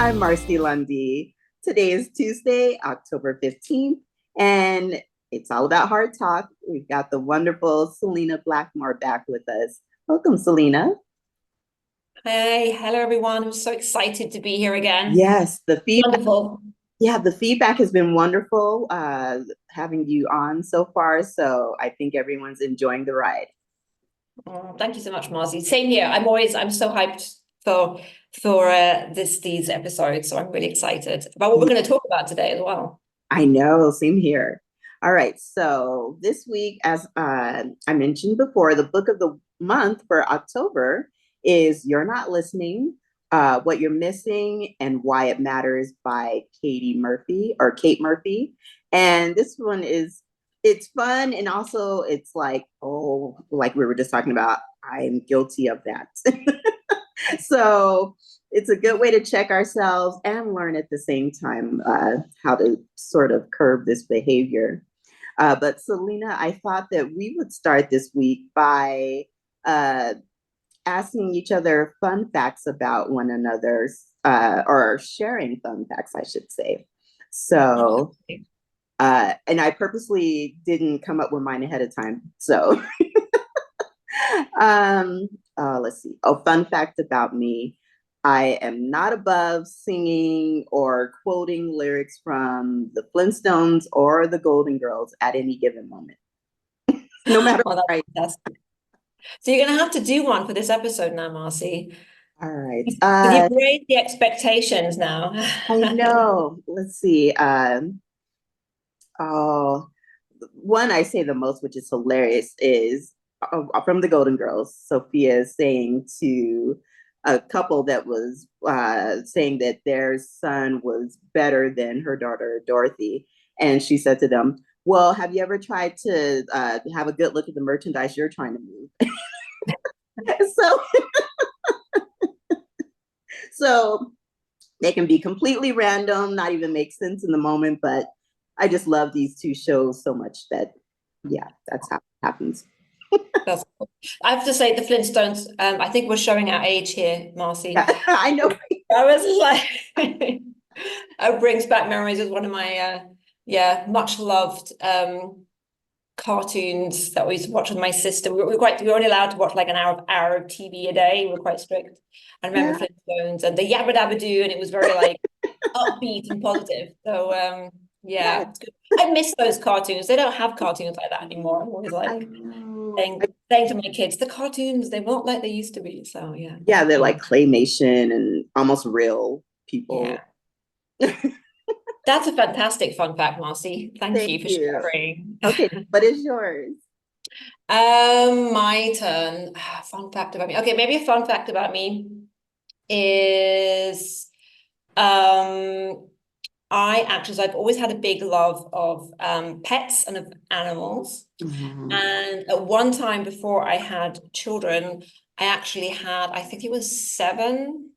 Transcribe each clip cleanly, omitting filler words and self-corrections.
I'm Marcy Lundy. Today is Tuesday, October 15th, and it's all about Heart Talk. We've got the wonderful Selena Blackmore back with us. Welcome, Selena. Hey, hello everyone. I'm so excited to be here again. Yes, the feedback. Wonderful. Yeah, the feedback has been wonderful having you on so far. So I think everyone's enjoying the ride. Oh, thank you so much, Marcy. Same here. I'm so hyped for these episodes. So I'm really excited about what we're going to talk about today as well. I know, same here. All right, so this week, as I mentioned before, the book of the month for October is You're Not Listening, What You're Missing and Why It Matters by Kate Murphy. And this one it's fun, and also it's like, oh, like we were just talking about, I'm guilty of that. So it's a good way to check ourselves and learn at the same time how to sort of curb this behavior. But Selena, I thought that we would start this week by asking each other fun facts about one another, or sharing fun facts, I should say. So, and I purposely didn't come up with mine ahead of time. So, let's see. Oh, fun fact about me. I am not above singing or quoting lyrics from the Flintstones or the Golden Girls at any given moment. No matter what. Right. So you're going to have to do one for this episode now, Marcy. All right. You've raised the expectations now. I know. Let's see. One I say the most, which is hilarious, is from the Golden Girls. Sophia saying to a couple that was saying that their son was better than her daughter Dorothy, and she said to them, well, have you ever tried to have a good look at the merchandise you're trying to move? So they can be completely random, not even make sense in the moment, but I just love these two shows so much that, yeah, that's how it happens. That's cool. I have to say, the Flintstones, I think we're showing our age here, Marcy. I know. I was like, it brings back memories of one of my, much loved cartoons that we used to watch with my sister. We were only allowed to watch like an hour of TV a day. We were quite strict. I remember Flintstones and the Yabba Dabba Doo, and it was very like upbeat and positive. So it's good. I miss those cartoons. They don't have cartoons like that anymore. I'm always like saying to my kids, the cartoons, they weren't like they used to be. So yeah, they're like claymation and almost real people. That's a fantastic fun fact, Marcy. Thank you for sharing. Okay, what is yours? My turn. Fun fact about me. Okay, maybe a fun fact about me is I've always had a big love of pets and of animals. Mm-hmm. And at one time before I had children, I actually had, I think it was seven.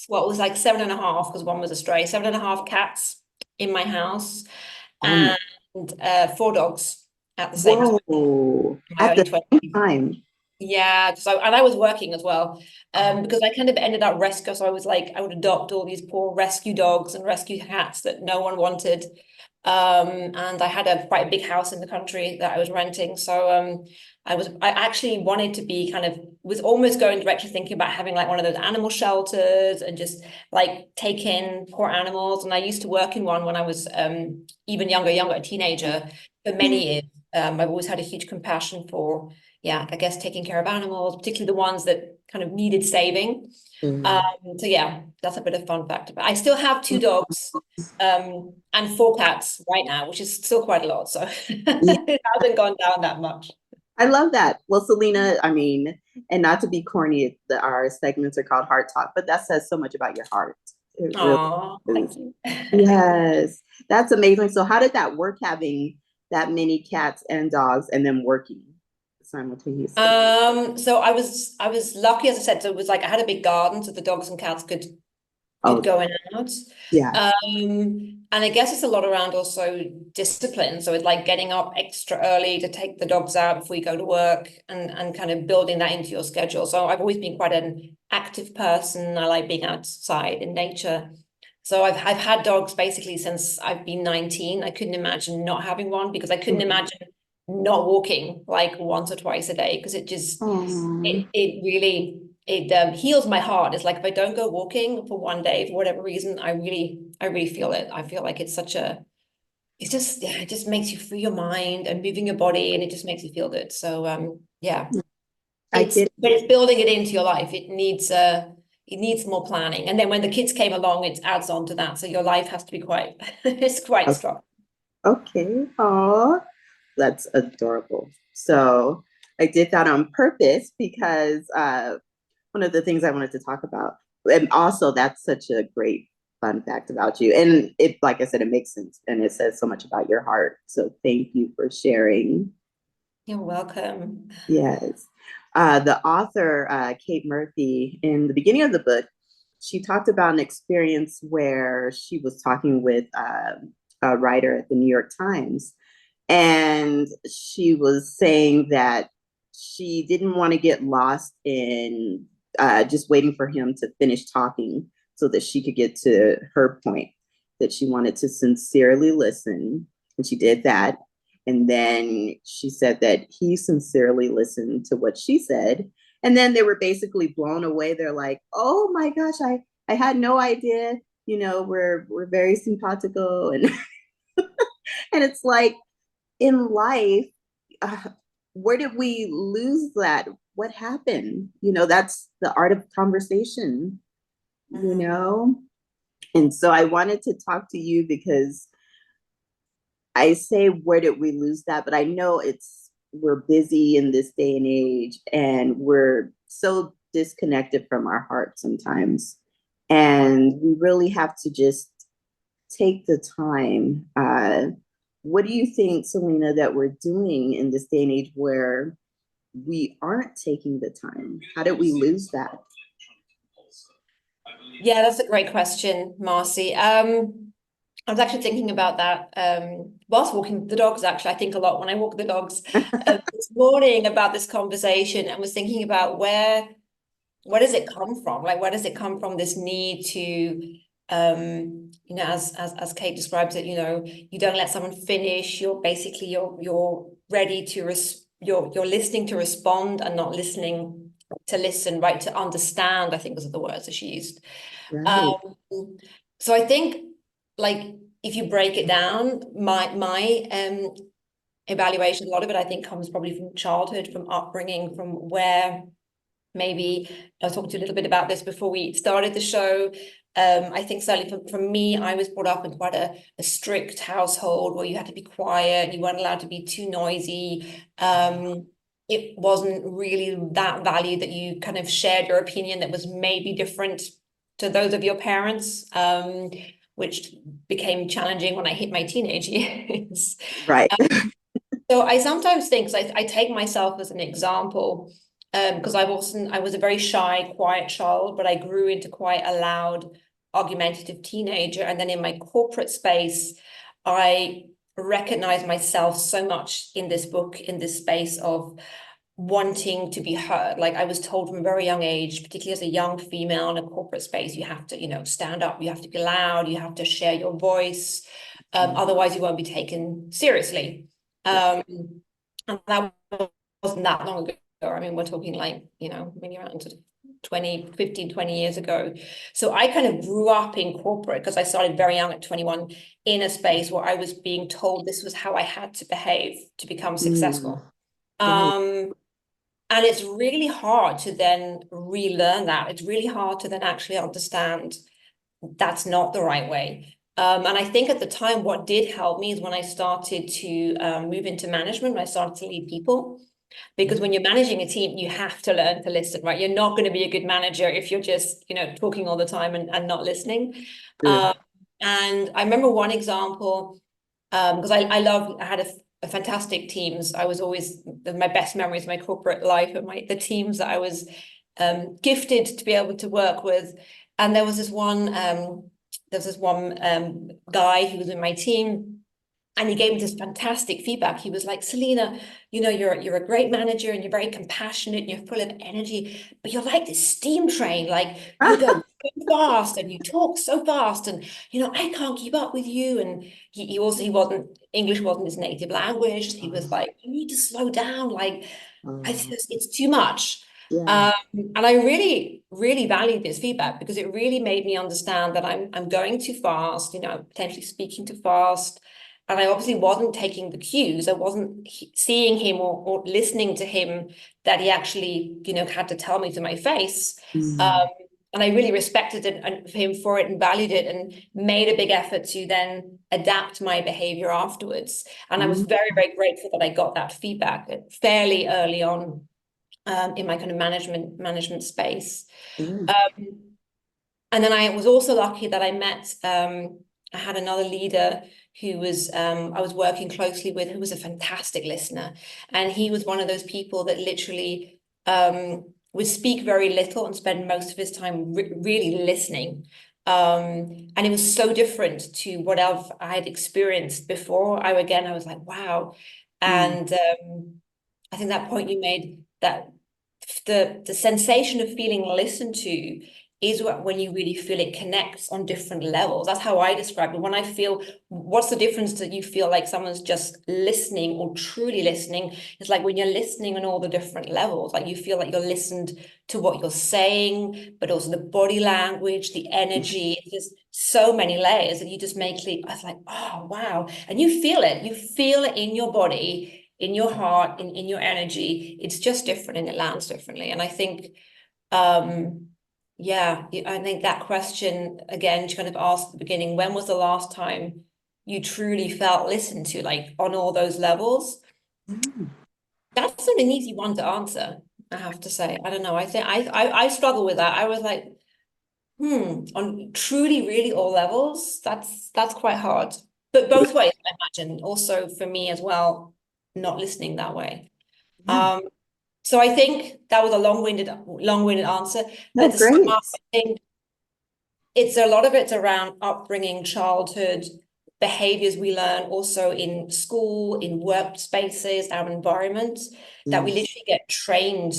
Well, it was like 7.5 because one was a stray, 7.5 cats in my house and 4 dogs at the same time. At the same time. Yeah, and I was working as well, because I kind of ended up rescue. So I was like, I would adopt all these poor rescue dogs and rescue cats that no one wanted. And I had quite a big house in the country that I was renting. So I actually wanted to be was almost going directly thinking about having like one of those animal shelters and just like take in poor animals. And I used to work in one when I was even younger, a teenager for many years. I've always had a huge compassion for, I guess, taking care of animals, particularly the ones that kind of needed saving. So that's a bit of fun fact. But I still have 2 dogs and 4 cats right now, which is still quite a lot. So it hasn't gone down that much. I love that. Well, Selena, I mean, and not to be corny, our segments are called Heart Talk, but that says so much about your heart. Oh, thank you. Yes, that's amazing. So how did that work, having that many cats and dogs and then working simultaneously? So I was lucky, as I said. So it was like I had a big garden, so the dogs and cats could Oh, with going out. yeah. And I guess it's a lot around also discipline. So it's like getting up extra early to take the dogs out before you go to work and kind of building that into your schedule. So I've always been quite an active person. I like being outside in nature. So I've had dogs basically since I've been 19. I couldn't imagine not having one because I couldn't imagine not walking like once or twice a day because it just Oh, it really heals my heart. It's like if I don't go walking for one day for whatever reason, I really feel it. I feel like it's such a it's just yeah, it just makes you free your mind and moving your body and it just makes you feel good. So yeah, I get it's building it into your life. It needs more planning. And then when the kids came along, it adds on to that. So your life has to be quite it's quite it. strong. Okay. Oh, that's adorable. So I did that on purpose because one of the things I wanted to talk about, and also that's such a great fun fact about you. And it, like I said, it makes sense and it says so much about your heart. So thank you for sharing. You're welcome. Yes. The author, Kate Murphy, in the beginning of the book, she talked about an experience where she was talking with a writer at the New York Times. And she was saying that she didn't want to get lost in just waiting for him to finish talking so that she could get to her point, that she wanted to sincerely listen. And she did that. And then she said that he sincerely listened to what she said. And then they were basically blown away. They're like, oh my gosh, I had no idea. You know, we're very simpatico. And and it's like in life, uh, where did we lose that? What happened? You know, that's the art of conversation, you know? And so I wanted to talk to you because I say, where did we lose that? But I know we're busy in this day and age and we're so disconnected from our heart sometimes. And we really have to just take the time. What do you think, Selena, that we're doing in this day and age where we aren't taking the time? How did we lose that? Yeah, that's a great question, Marcy. I was actually thinking about that whilst walking the dogs. Actually, I think a lot when I walk the dogs this morning about this conversation and was thinking about where does it come from? Like, where does it come from? This need to, as Kate describes it, you don't let someone finish. You're basically you're ready to you're listening to respond and not listening to listen, right? To understand. I think those are the words that she used. Right. Um, so I think like if you break it down, my evaluation, a lot of it I think comes probably from childhood, from upbringing, from where maybe I was talking to you a little bit about this before we started the show. I think certainly for me, I was brought up in quite a strict household where you had to be quiet, you weren't allowed to be too noisy. It wasn't really that valued that you kind of shared your opinion that was maybe different to those of your parents, which became challenging when I hit my teenage years. Right. So I sometimes think, I take myself as an example, because I was a very shy, quiet child, but I grew into quite a loud, argumentative teenager. And then in my corporate space, I recognize myself so much in this book, in this space of wanting to be heard. Like I was told from a very young age, particularly as a young female in a corporate space, you have to, stand up, you have to be loud, you have to share your voice. Otherwise you won't be taken seriously. And that wasn't that long ago. I mean, we're talking like, maybe around 20 years ago. So I kind of grew up in corporate because I started very young at 21 in a space where I was being told this was how I had to behave to become successful. Right. And it's really hard to then relearn that. It's really hard to then actually understand that's not the right way. And I think at the time, what did help me is when I started to move into management, when I started to lead people. Because when you're managing a team, you have to learn to listen, right? You're not going to be a good manager if you're just, talking all the time and not listening. True. And I remember one example, because I had a fantastic teams. I was always my best memories of my corporate life and the teams that I was gifted to be able to work with. And there was this one guy who was in my team, and he gave me this fantastic feedback. He was like, Selena, you're a great manager and you're very compassionate and you're full of energy, but you're like this steam train. Like you go so fast and you talk so fast, and I can't keep up with you. And he English wasn't his native language. He was like, you need to slow down. Like it's too much. Yeah. And I really, really valued this feedback because it really made me understand that I'm going too fast, potentially speaking too fast. And I obviously wasn't taking the cues. I wasn't seeing him or listening to him that he actually, had to tell me to my face. And I really respected him for it and valued it and made a big effort to then adapt my behavior afterwards. And I was very, very grateful that I got that feedback fairly early on in my kind of management space. And then I was also lucky that I had another leader who was I was working closely with, who was a fantastic listener. And he was one of those people that literally would speak very little and spend most of his time really listening. And it was so different to what I had experienced before. I was like, wow. And I think that point you made, that the sensation of feeling listened to is when you really feel it connects on different levels. That's how I describe it. When I feel, what's the difference that you feel like someone's just listening or truly listening? It's like when you're listening on all the different levels, like you feel like you're listened to what you're saying, but also the body language, the energy. There's so many layers that you just make clear. I was like, oh, wow. And you feel it in your body, in your heart, in your energy. It's just different and it lands differently. And I think, I think that question, again, to kind of ask at the beginning, when was the last time you truly felt listened to, like on all those levels? That's not an easy one to answer, I have to say. I don't know. I think I struggle with that. I was like, on truly, really all levels, that's quite hard. But both ways, I imagine. Also for me as well, not listening that way. So I think that was a long-winded answer. No, But to sum great. up, I think a lot of it's around upbringing, childhood, behaviors we learn also in school, in workspaces, our environment, that we literally get trained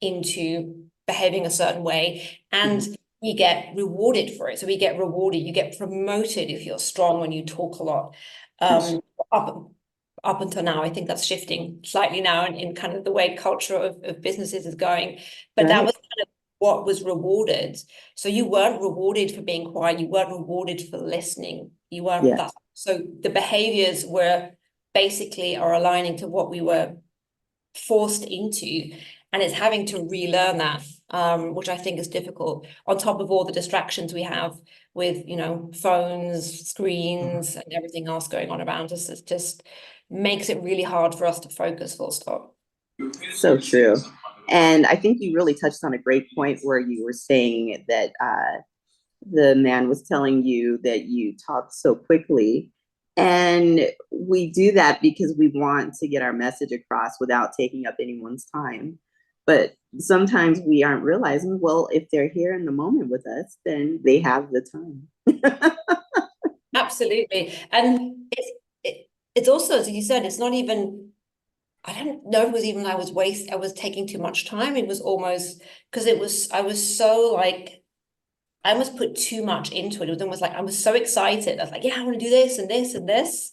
into behaving a certain way, and we get rewarded for it. So we get rewarded, you get promoted if you're strong when you talk a lot. Up until now, I think that's shifting slightly now in kind of the way culture of businesses is going. But that was kind of what was rewarded. So you weren't rewarded for being quiet. You weren't rewarded for listening. You weren't that. So the behaviors are aligning to what we were forced into. And it's having to relearn that, which I think is difficult, on top of all the distractions we have with, phones, screens, and everything else going on around us. It just makes it really hard for us to focus, full stop. So true. And I think you really touched on a great point where you were saying that the man was telling you that you talk so quickly. And we do that because we want to get our message across without taking up anyone's time. But sometimes we aren't realizing, well, if they're here in the moment with us, then they have the time. Absolutely. And it's also, as you said, it's not even, I don't know if it was even I was taking too much time. It was almost because I was so like, I almost put too much into it. It was almost like I was so excited. I was like, yeah, I want to do this and this and this.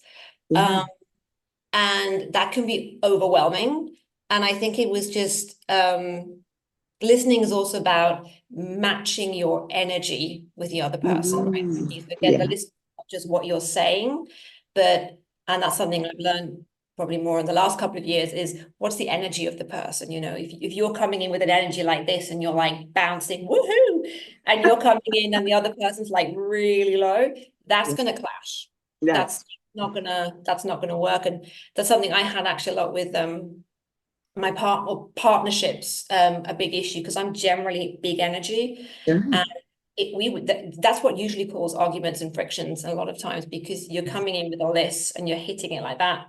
And that can be overwhelming. And I think it was just listening is also about matching your energy with the other person, right? You forget the list, not just what you're saying, and that's something I've learned probably more in the last couple of years, is what's the energy of the person. If you're coming in with an energy like this and you're like bouncing, woohoo, and you're coming in and the other person's like really low, that's going to clash. That's not gonna work. And that's something I had actually a lot with my partnerships, a big issue, because I'm generally big energy. And that's what usually causes arguments and frictions a lot of times, because you're coming in with a list and you're hitting it like that.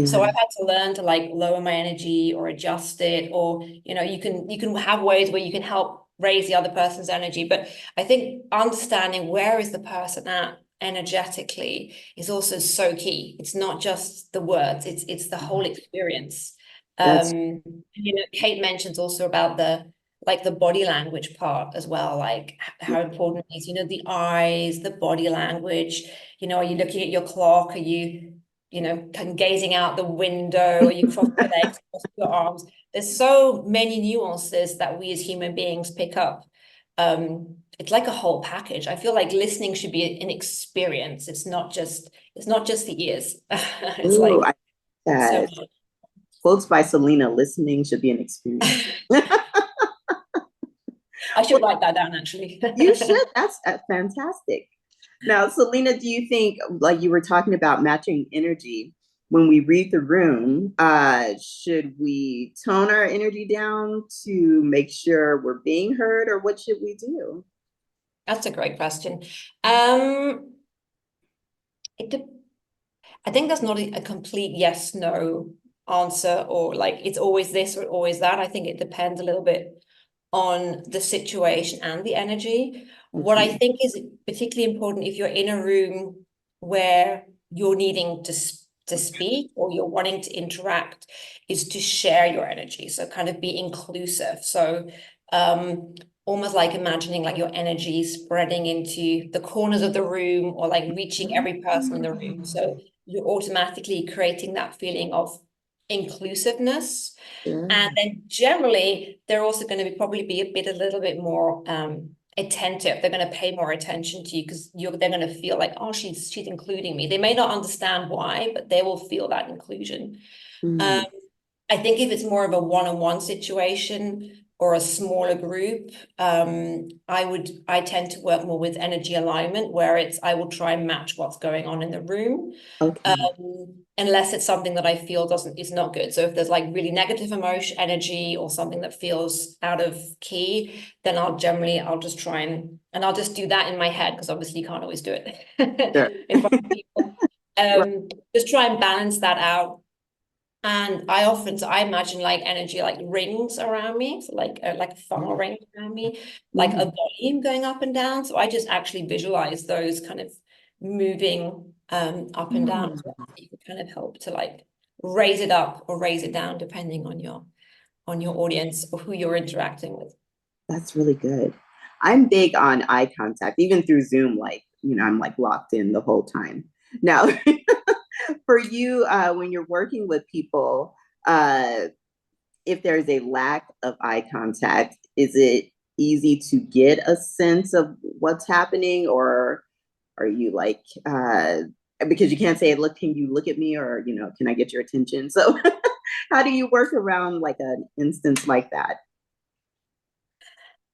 So I've had to learn to like lower my energy or adjust it, or you can have ways where you can help raise the other person's energy. But I think understanding where is the person at energetically is also so key. It's not just the words, it's the whole experience. That's Kate mentions also about the body language part as well, like how important it is, the eyes, the body language, are you looking at your clock? Are you, kind of gazing out the window? Are you crossing your legs, crossing your arms? There's so many nuances that we as human beings pick up. It's like a whole package. I feel like listening should be an experience. It's not just the ears. It's ooh, like I like so that. Quotes by Selena, listening should be an experience. I should write that down actually. You should. That's fantastic. Now, Selena, do you think, like you were talking about matching energy, when we read the room, should we tone our energy down to make sure we're being heard, or what should we do? That's a great question. I think that's not a complete yes, no answer, or like it's always this or always that. I think it depends a little bit on the situation and the energy. What I think is particularly important if you're in a room where you're needing to speak or you're wanting to interact is to share your energy. So kind of be inclusive. So almost like imagining like your energy spreading into the corners of the room or like reaching every person in the room. So you're automatically creating that feeling of inclusiveness. And then generally, they're also going to probably be a little bit more attentive. They're going to pay more attention to you because they're going to feel like, oh, she's including me. They may not understand why, but they will feel that inclusion. Mm. I think if it's more of a one-on-one situation or a smaller group, I tend to work more with energy alignment, where I will try and match what's going on in the room. Okay. Unless it's something that I feel is not good. So if there's like really negative emotion, energy, or something that feels out of key, then I'll just try and I'll just do that in my head, because obviously you can't always do it Sure. in front of people. Right. Just try and balance that out. And I imagine like energy like rings around me, so like a funnel ring around me, like a volume going up and down. So I just actually visualize those kind of moving up and down as well. You can kind of help to like raise it up or raise it down depending on your audience or who you're interacting with. That's really good. I'm big on eye contact, even through Zoom, like, I'm like locked in the whole time. Now, for you, when you're working with people, if there's a lack of eye contact, is it easy to get a sense of what's happening, or are you like, because you can't say, look, can you look at me, or, can I get your attention? So how do you work around like an instance like that?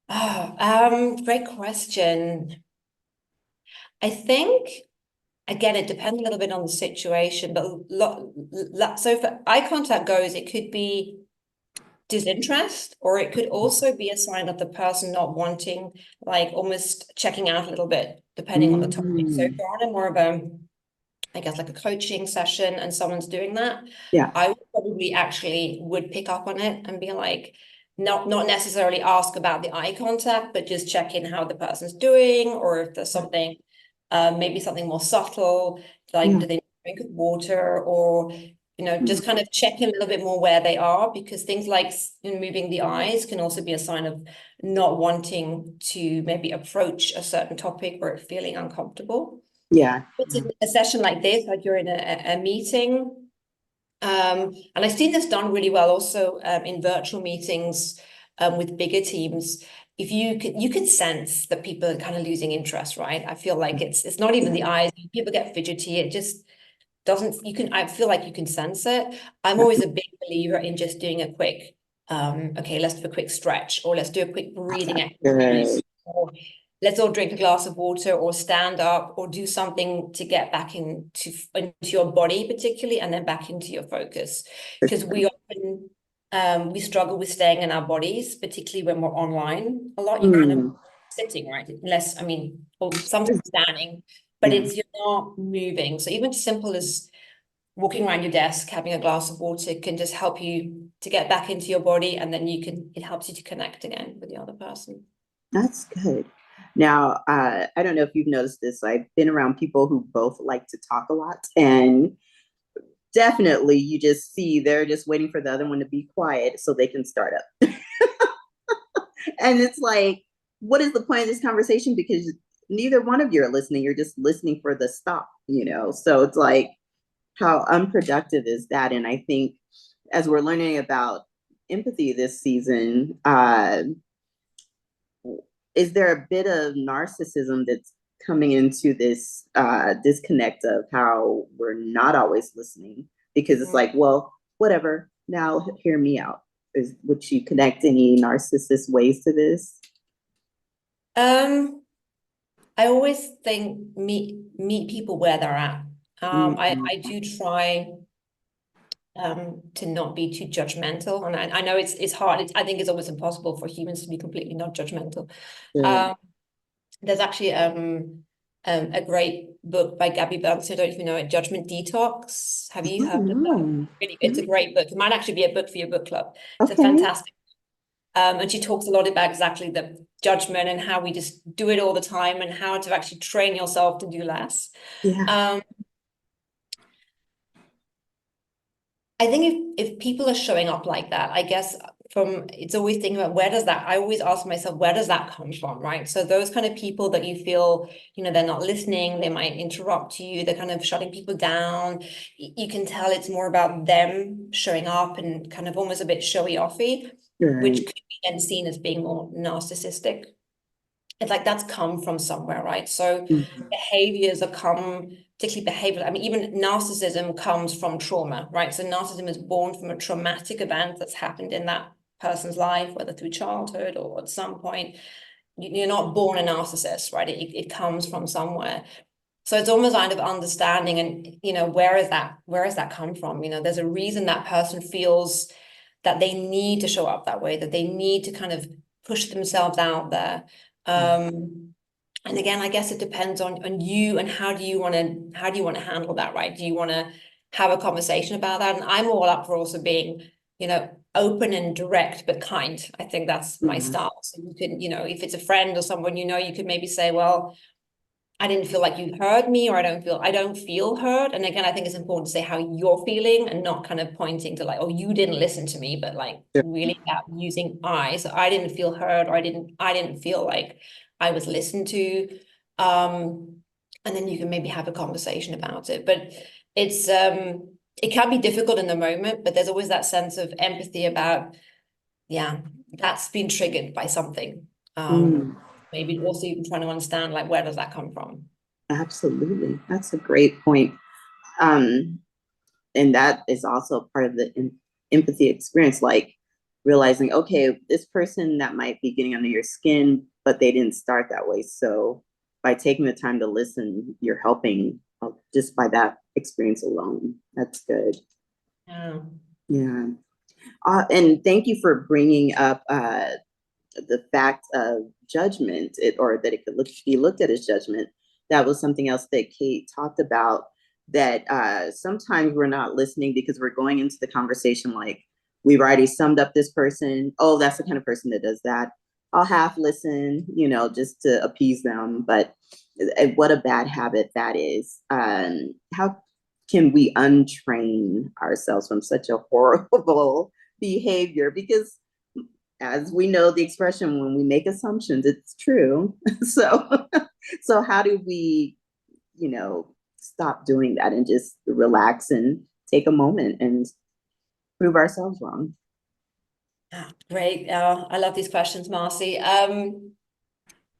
Oh, great question. I think, again, it depends a little bit on the situation, but so for eye contact goes, it could be disinterest, or it could also be a sign of the person not wanting, like almost checking out a little bit, depending on the topic. So if you're on a more of I guess like a coaching session and someone's doing that, Yeah. I would probably actually would pick up on it and be like, not necessarily ask about the eye contact, but just check in how the person's doing, or if there's something, maybe something more subtle, like do they drink water, or just kind of check in a little bit more where they are, because things like moving the eyes can also be a sign of not wanting to maybe approach a certain topic or feeling uncomfortable. Yeah. It's a session like this, like you're in a meeting. And I've seen this done really well also in virtual meetings with bigger teams. If you can sense that people are kind of losing interest, right? I feel like it's not even the eyes. People get fidgety. It just doesn't, I feel like you can sense it. I'm always a big believer in just doing a quick, okay, let's do a quick stretch, or let's do a quick breathing exercise, or let's all drink a glass of water, or stand up, or do something to get back into your body particularly, and then back into your focus. Because we often, we struggle with staying in our bodies, particularly when we're online a lot. You kind of sitting, right? Unless, or sometimes standing, but you're not moving. So even as simple as walking around your desk, having a glass of water can just help you to get back into your body, and then it helps you to connect again with the other person. That's good. Now, I don't know if you've noticed this. I've been around people who both like to talk a lot, and definitely you just see they're just waiting for the other one to be quiet so they can start up. And it's like, what is the point of this conversation? Because neither one of you are listening. You're just listening for the stop, you know? So it's like, how unproductive is that? And I think as we're learning about empathy this season, is there a bit of narcissism that's coming into this disconnect of how we're not always listening? Because it's like, well, whatever, now hear me out. Would you connect any narcissist ways to this? Um, I always think meet people where they're at. I do try to not be too judgmental, and I know it's hard. I think it's almost impossible for humans to be completely not judgmental. Sure. There's actually a great book by Gabby Bernstein. I don't know if you know it, Judgment Detox. Have you Oh, heard of that? no. Really, it's a great book. It might actually be a book for your book club. It's a Okay. fantastic. And she talks a lot about exactly the judgment and how we just do it all the time and how to actually train yourself to do less. Yeah. I think if people are showing up like that, I guess it's always thinking about I always ask myself, where does that come from, right? So those kind of people that you feel, they're not listening, they might interrupt you, they're kind of shutting people down. You can tell it's more about them showing up and kind of almost a bit showy-offy, which Right. could be then seen as being more narcissistic. It's like that's come from somewhere, right? So Mhm. behaviors are particularly behavior. I mean, even narcissism comes from trauma, right? So narcissism is born from a traumatic event that's happened in that person's life, whether through childhood or at some point. You're not born a narcissist, right? It comes from somewhere. So it's almost kind of understanding and where is that come from? There's a reason that person feels that they need to show up that way, that they need to kind of push themselves out there. And again, I guess it depends on you and how do you want to handle that, right? Do you want to have a conversation about that? And I'm all up for also being, open and direct but kind. I think that's my Yeah. style. So you can, if it's a friend or someone, you could maybe say, well, I didn't feel like you heard me, or I don't feel heard. And again, I think it's important to say how you're feeling and not kind of pointing to like, oh, you didn't listen to me, but like Sure. really that using I. So I didn't feel heard, or I didn't feel like I was listened to. And then you can maybe have a conversation about it. But it can be difficult in the moment, but there's always that sense of empathy about, yeah, that's been triggered by something. Mm, Maybe also even trying to understand like where does that come from? absolutely. That's a great point. Um, and that is also part of the empathy experience, like realizing, okay, this person that might be getting under your skin, but they didn't start that way. So by taking the time to listen, you're helping just by that experience alone. That's good. Yeah. Yeah. And thank you for bringing up the fact of judgment, or that it could be looked at as judgment. That was something else that Kate talked about, that sometimes we're not listening because we're going into the conversation like, we've already summed up this person. Oh, that's the kind of person that does that. I'll half listen, just to appease them. But what a bad habit that is. How can we untrain ourselves from such a horrible behavior? Because as we know the expression, when we make assumptions, it's true. So so how do we, stop doing that and just relax and take a moment and prove ourselves wrong? Great. I love these questions, Marcy.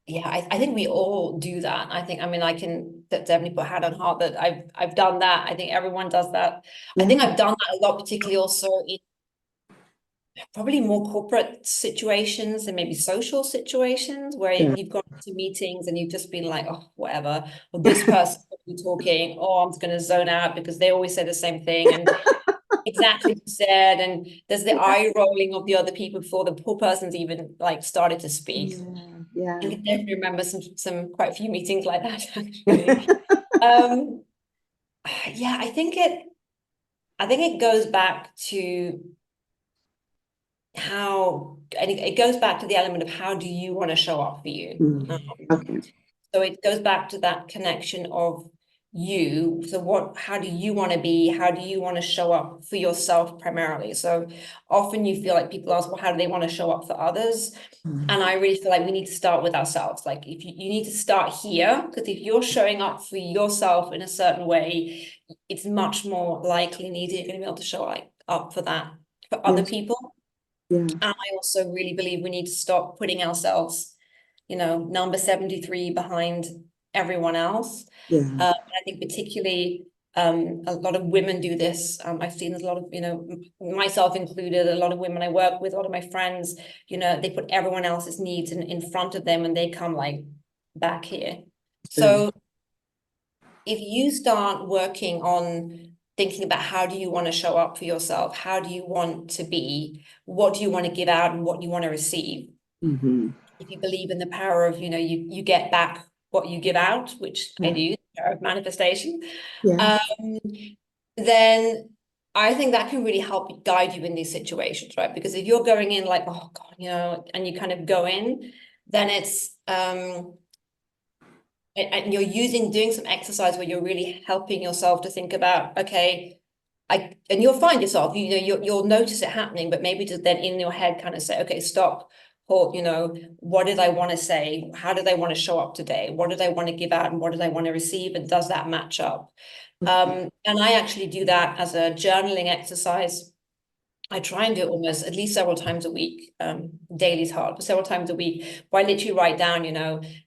Yeah, I think we all do that. I mean, I can definitely put hand on heart that I've done that. I think everyone does that. I think Yeah. I've done that a lot, particularly also in probably more corporate situations and maybe social situations where Sure. you've gone to meetings and you've just been like, oh, whatever. Or this person will be talking, oh, I'm just going to zone out because they always say the same thing. And exactly what you said. And there's the Yeah. eye rolling of the other people before the poor person's even like started to speak. I Yeah. can definitely remember some quite a few meetings like that, actually. Yeah. Um, yeah, I think it goes back to and it goes back to the element of how do you want to show up for you? Okay. So it goes back to that connection of you. So how do you want to be? How do you want to show up for yourself primarily? So often you feel like people ask, well, how do they want to show up for others? And I really feel like we need to start with ourselves. Like if you need to start here, because if you're showing up for yourself in a certain way, it's much more likely and easier you're going to be able to show up for that for other Yes. people. Yeah. And I also really believe we need to stop putting ourselves, number 73 behind everyone else. Yeah. I think particularly a lot of women do this. I've seen a lot of, myself included, a lot of women I work with, a lot of my friends, they put everyone else's needs in front of them and they come like back here. Sure. So if you start working on thinking about how do you want to show up for yourself, how do you want to be, what do you want to give out and what you want to receive, if you believe in the power of, you get back what you give out, which I do, the power of manifestation, Yeah. um, then I think that can really help guide you in these situations, right? Because if you're going in like, oh God, and you kind of go in, then it's and you're doing some exercise where you're really helping yourself to think about, okay, and you'll find yourself, you'll notice it happening, but maybe just then in your head kind of say, okay, stop, hold, what did I want to say? How did I want to show up today? What did I want to give out and what did I want to receive? And does that match up? And I actually do that as a journaling exercise. I try and do it almost at least several times a week. Daily is hard, but several times a week, where I literally write down,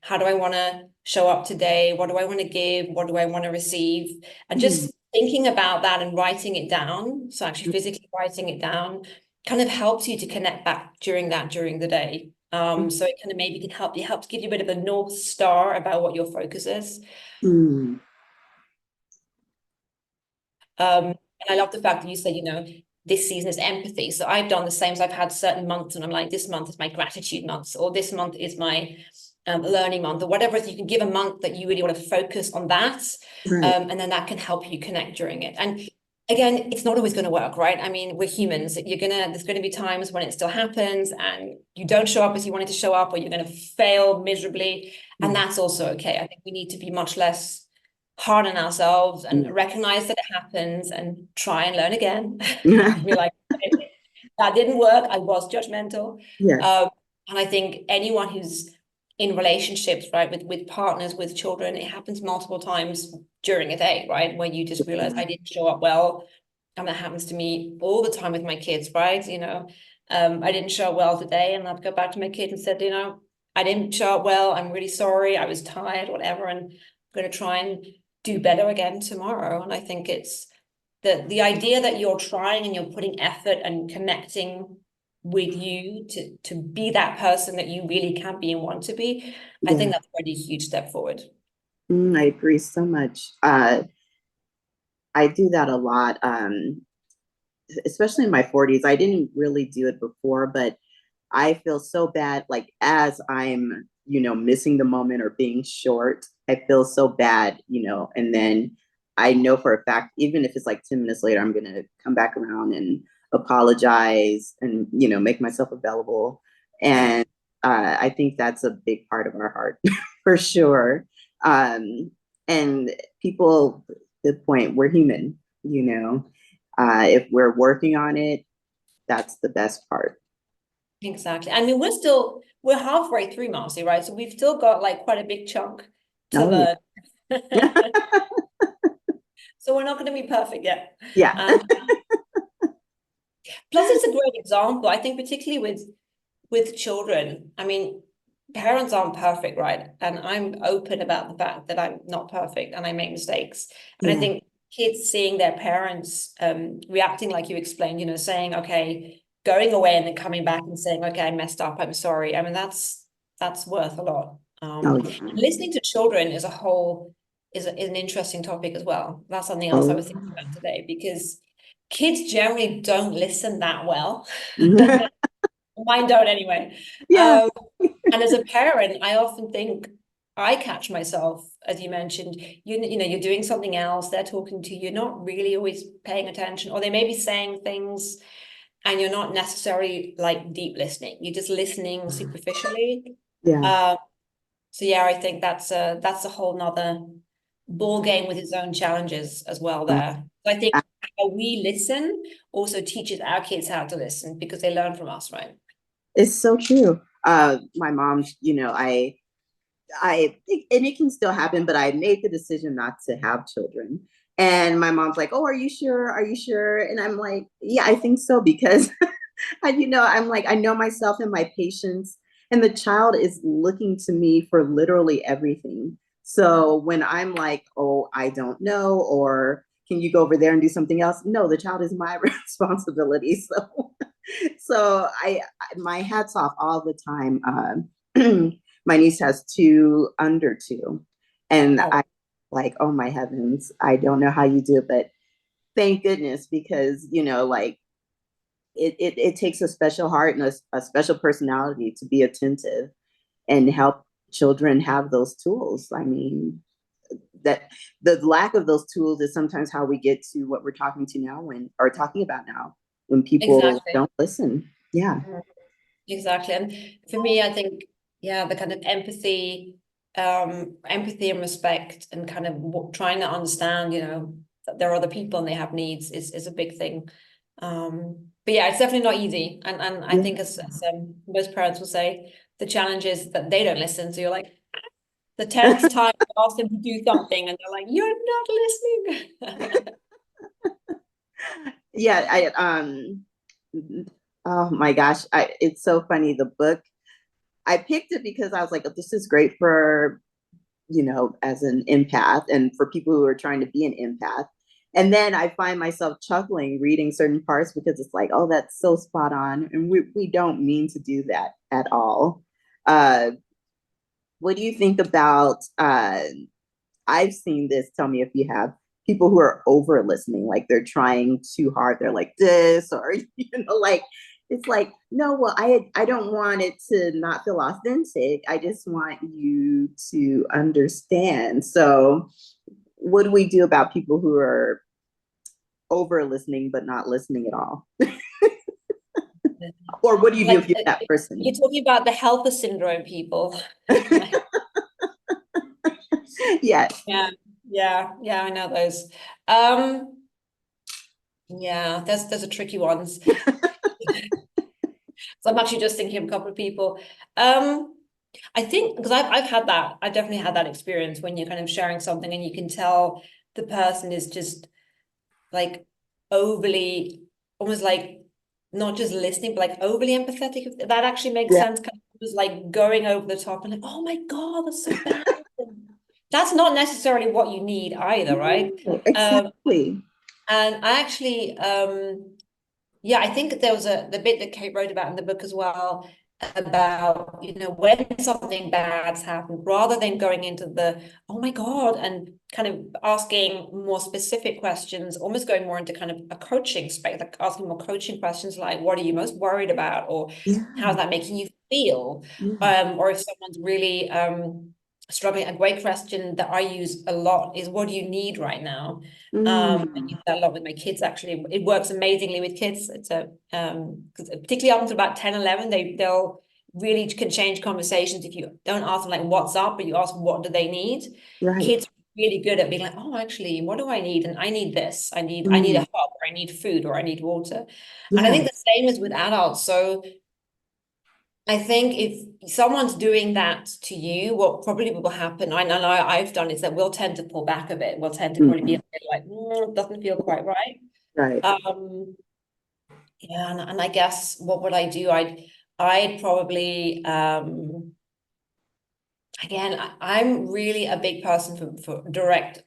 how do I want to show up today? What do I want to give? What do I want to receive? And just thinking about that and writing it down, so actually physically writing it down, kind of helps you to connect back during the day. So it kind of maybe can helps give you a bit of a North Star about what your focus is. Mm. And I love the fact that you said, this season is empathy. So I've done the same. So I've had certain months and I'm like, this month is my gratitude month, or this month is my learning month, or whatever. You can give a month that you really want to focus on that. Right. And then that can help you connect during it. And again, it's not always going to work, right? I mean, we're humans. There's going to be times when it still happens and you don't show up as you wanted to show up, or you're going to fail miserably. And that's also okay. I think we need to be much less hard on ourselves and recognize that it happens and try and learn again. Be like, okay, that didn't work. I was judgmental. Yes. And I think anyone who's in relationships, right, with partners, with children, it happens multiple times during a day, right, where you just realize I didn't show up well. And that happens to me all the time with my kids, right? I didn't show up well today, and I'd go back to my kid and said, I didn't show up well. I'm really sorry. I was tired, whatever, and I'm going to try and do better again tomorrow. And I think it's the idea that you're trying and you're putting effort and connecting with you to be that person that you really can be and want to be. I think that's already a huge step forward. I agree so much. I do that a lot, especially in my 40s. I didn't really do it before, but I feel so bad, like as I'm, missing the moment or being short, I feel so bad, and then I know for a fact, even if it's like 10 minutes later, I'm going to come back around and apologize and, make myself available. And I think that's a big part of our heart for sure. And people, the point, we're human, if we're working on it, that's the best part. Exactly. I mean, we're halfway through, Marcy, right? So we've still got like quite a big chunk to Oh, learn. yeah. So we're not going to be perfect yet. Yeah. Plus, it's a great example, I think, particularly with children. I mean, parents aren't perfect, right? And I'm open about the fact that I'm not perfect and I make mistakes. And I think kids seeing their parents reacting like you explained, saying, okay, going away and then coming back and saying, okay, I messed up, I'm sorry. I mean, that's worth a lot. Oh, yeah. Listening to children is an interesting topic as well. That's something else I Oh. was thinking about today, because kids generally don't listen that well. Mine don't anyway. Yeah. And as a parent, I often think, I catch myself, as you mentioned, you're doing something else, they're talking to you, you're not really always paying attention, or they may be saying things and you're not necessarily like deep listening. You're just listening superficially. Yeah. So yeah, I think that's a whole nother ball game with its own challenges as well Uh, there. So I think how we listen also teaches our kids how to listen because they learn from us, right? it's so true. My mom, and it can still happen, but I made the decision not to have children. And my mom's like, "Oh, are you sure? Are you sure?" And I'm like, "Yeah, I think so," because I'm like, I know myself and my patience, and the child is looking to me for literally everything. So when I'm like, "Oh, I don't know," or "Can you go over there and do something else?" No, the child is my responsibility. So my hats off all the time. My niece has two under two, and Oh, I like, oh my heavens, I don't know how you do it, but thank goodness, because like it takes a special heart and a special personality to be attentive and help children have those tools. I mean, that the lack of those tools is sometimes how we get to what we're talking to now talking about now, when people exactly. don't listen. Yeah. Exactly. And for me, I think, yeah, the kind of empathy and respect and kind of trying to understand, that there are other people and they have needs is a big thing. But yeah, it's definitely not easy. And I Yeah. think as most parents will say, the challenge is that they don't listen. So you're like, the 10th time you ask them to do something and they're like, you're not listening. Yeah, oh my gosh, it's so funny. The book, I picked it because I was like, oh, this is great for, as an empath and for people who are trying to be an empath. And then I find myself chuckling reading certain parts because it's like, oh, that's so spot on. And we don't mean to do that at all. Uh, what do you think about, I've seen this, tell me if you have, people who are over listening, like they're trying too hard. They're like this, or, like, it's like, no, well, I don't want it to not feel authentic. I just want you to understand. So what do we do about people who are over listening but not listening at all? Or what do you do Like if you're that you're person? talking about the helper syndrome people. Yes. Yeah, yeah, I know those. Um, yeah, there's a tricky ones. So I'm actually just thinking of a couple of people. Um, I think because I've had that, I've definitely had that experience when you're kind of sharing something and you can tell the person is just like overly, almost like not just listening, but like overly empathetic. If that actually makes Yeah. sense, kind of just like going over the top and like, oh my God, that's so bad. That's not necessarily what you need either, right? No, Um, exactly. and I actually, yeah, I think there was the bit that Kate wrote about in the book as well about, when something bad's happened, rather than going into the, oh my God, and kind of asking more specific questions, almost going more into kind of a coaching space, like asking more coaching questions like, what are you most worried about? Or how's Yeah. that making you feel? Yeah. Or if someone's really struggling, a great question that I use a lot is, what do you need right now? I Mm, use that a lot with my kids, actually. It works amazingly with kids. It's particularly up until about 10, 11, they'll really can change conversations if you don't ask them like what's up, but you ask what do they need. right. Kids are really good at being like, oh, actually, what do I need? And I need this. I need a Mm, hug, or I need food, or I need water. And I think yeah. the same is with adults. So I think if someone's doing that to you, what probably will happen, I know I've done, is that we'll tend to pull back a bit. We'll tend to probably be Mm, a bit like, doesn't feel quite right. right. Yeah, and I guess what would I do? I'd probably again, I'm really a big person for direct,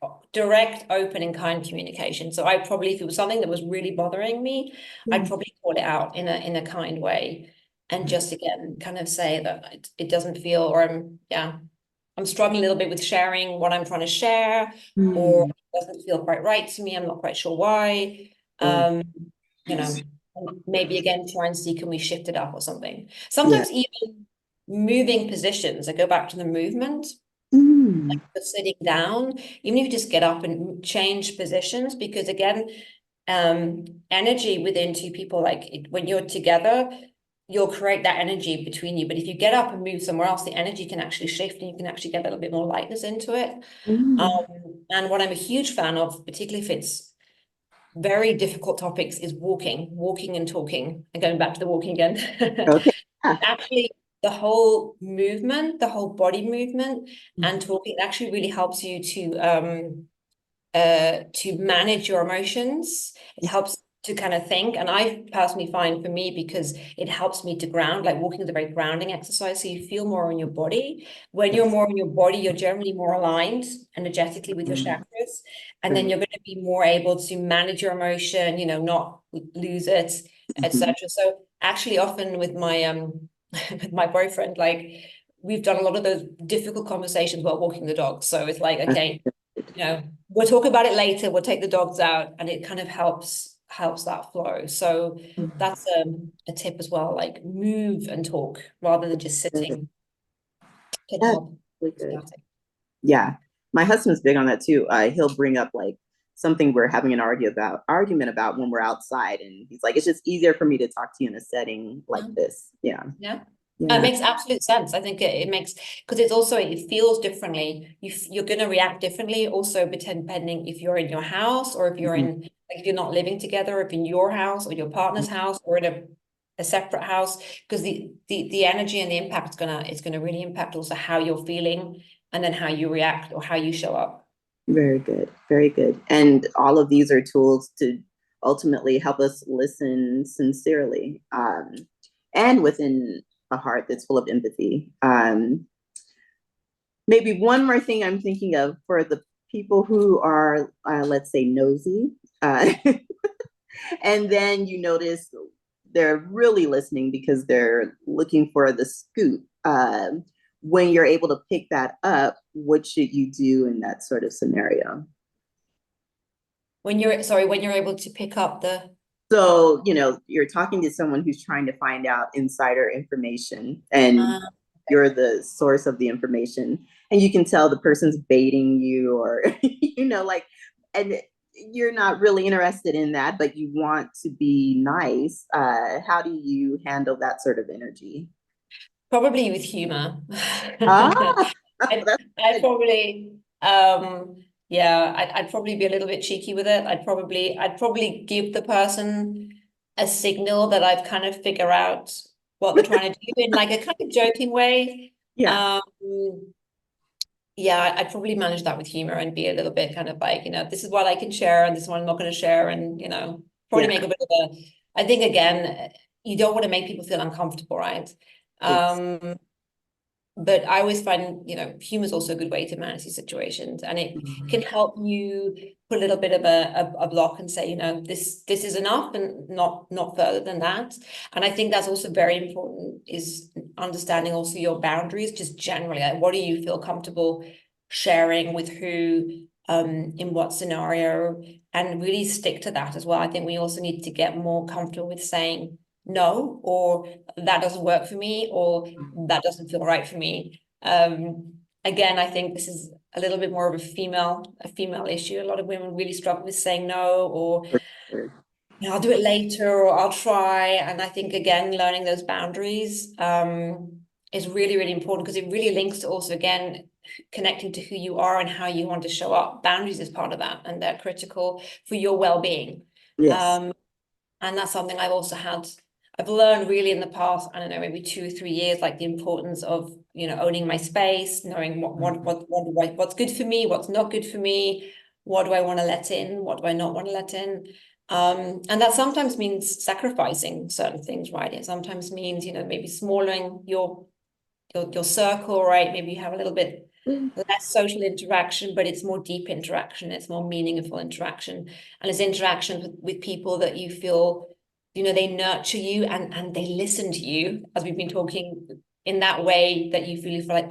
open, and kind communication. So I probably, if it was something that was really bothering me, I'd Yeah. probably call it out in a kind way, and just again kind of say that it doesn't feel, or I'm struggling a little bit with sharing what I'm trying to share, or Mm, it doesn't feel quite right to me. I'm not quite sure why. yeah. Um, you know, maybe again try and see, can we shift it up or something? Yeah. Sometimes even moving positions. I go back to the movement, Mm, sitting down, even if you just get up and change positions, because again, energy within two people. Like when you're together, you'll create that energy between you. But if you get up and move somewhere else, the energy can actually shift and you can actually get a little bit more lightness into it. And what I'm a huge fan of, particularly if it's very difficult topics, is walking and talking. And going back to the walking again. Okay. Yeah. Actually, the whole movement, the whole body movement and talking actually really helps you to manage your emotions. It helps to kind of think. And I personally find for me, because it helps me to ground, like walking is a very grounding exercise. So you feel more in your body. When you're more in your body, you're generally more aligned energetically with your chakras. And then you're going to be more able to manage your emotion, not lose it, etc. So actually often with my with my boyfriend, like we've done a lot of those difficult conversations while walking the dog. So it's like, okay, we'll talk about it later, we'll take the dogs out, and it kind of helps that flow. So that's a tip as well, like move and talk rather than just sitting. Can That's help. really good. Yeah, my husband's big on that too. He'll bring up like something we're having an argument about when we're outside, and he's like, it's just easier for me to talk to you in a setting like this. Yeah. It makes absolute sense. I think it makes, because it's also, it feels differently. You're going to react differently also, depending if you're in your house or if you're in, like if you're not living together, if in your house or your partner's house or in a separate house, because the energy and the impact it's gonna really impact also how you're feeling and then how you react or how you show up. Very good. Very good. And all of these are tools to ultimately help us listen sincerely, and within a heart that's full of empathy. Maybe one more thing I'm thinking of for the people who are, let's say, nosy, and then you notice they're really listening because they're looking for the scoop. When you're able to pick that up, what should you do in that sort of scenario? When you're able to pick up the... So, you're talking to someone who's trying to find out insider information, and you're the source of the information, and you can tell the person's baiting you, or, and you're not really interested in that, but you want to be nice. How do you handle that sort of energy? Probably with humor. Ah, I probably, I'd probably be a little bit cheeky with it. I'd probably give the person a signal that I've kind of figure out what they're trying to do in like a kind of joking way. yeah. I'd probably manage that with humor and be a little bit kind of like, this is what I can share and this is what I'm not going to share. And, probably make a bit of I think again, you don't want to make people feel uncomfortable, right? Yes. But I always find, humor is also a good way to manage these situations, and it can help you put a little bit of a block and say, this is enough and not further than that. And I think that's also very important, is understanding also your boundaries, just generally, like what do you feel comfortable sharing with who, in what scenario, and really stick to that as well. I think we also need to get more comfortable with saying no, or that doesn't work for me, or that doesn't feel right for me. Again, I think this is a little bit more of a female issue. A lot of women really struggle with saying no, or I'll do it later, or I'll try. And I think again, learning those boundaries is really, really important, because it really links to also again connecting to who you are and how you want to show up. Boundaries is part of that, and they're critical for your well-being. Yes. And that's something I've learned really in the past, I don't know, maybe 2 or 3 years, like the importance of, owning my space, knowing what's good for me, what's not good for me, what do I want to let in, what do I not want to let in. And that sometimes means sacrificing certain things, right? It sometimes means, maybe smalling your circle, right? Maybe you have a little bit less social interaction, but it's more deep interaction, it's more meaningful interaction, and it's interaction with people that you feel, they nurture you and they listen to you, as we've been talking, in that way that you feel like,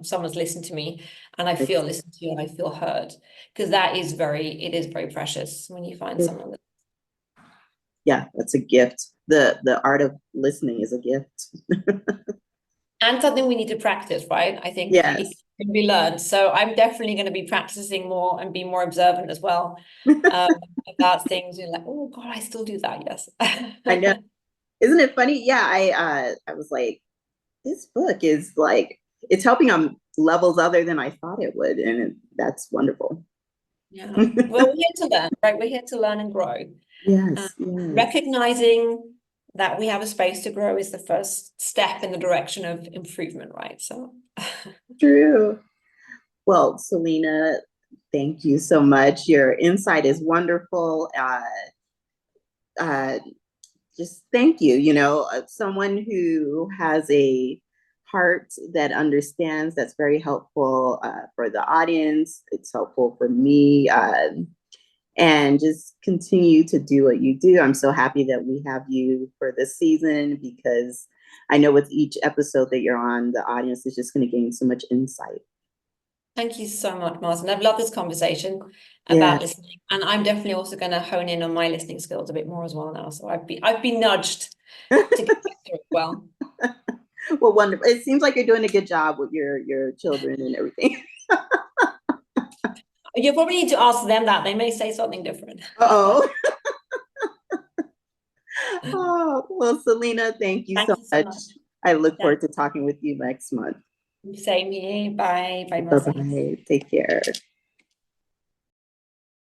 someone's listened to me and I feel listened to and I feel heard, because it is very precious when you find someone that... Yeah, that's a gift. The art of listening is a gift. And something we need to practice, right? I think Yes. can be learned. So I'm definitely going to be practicing more and be more observant as well, about things. You're like, oh God, I still do that. Yes. I know. Isn't it funny? Yeah, I was like, this book is like it's helping on levels other than I thought it would, and that's wonderful. Yeah. Well, we're here to learn, right? We're here to learn and grow. Yes, yes. Recognizing that we have a space to grow is the first step in the direction of improvement, right? So True. Well, Selena, thank you so much. Your insight is wonderful. Uh, just thank you. Someone who has a heart that understands, that's very helpful for the audience. It's helpful for me. And just continue to do what you do. I'm so happy that we have you for this season because I know with each episode that you're on, the audience is just going to gain so much insight. thank you so much, Martin. I've loved this conversation Yeah. about listening, and I'm definitely also going to hone in on my listening skills a bit more as well now. So I've been nudged to get back to it as well. Well, wonderful. It seems like you're doing a good job with your children and everything. You probably need to ask them that. They may say something different. Oh. Oh, well, Selena, thank you so Thank you so much. much. I look Yeah. forward to talking with you next month. Same here. Bye. Bye, Bye Marcy. bye. Take care.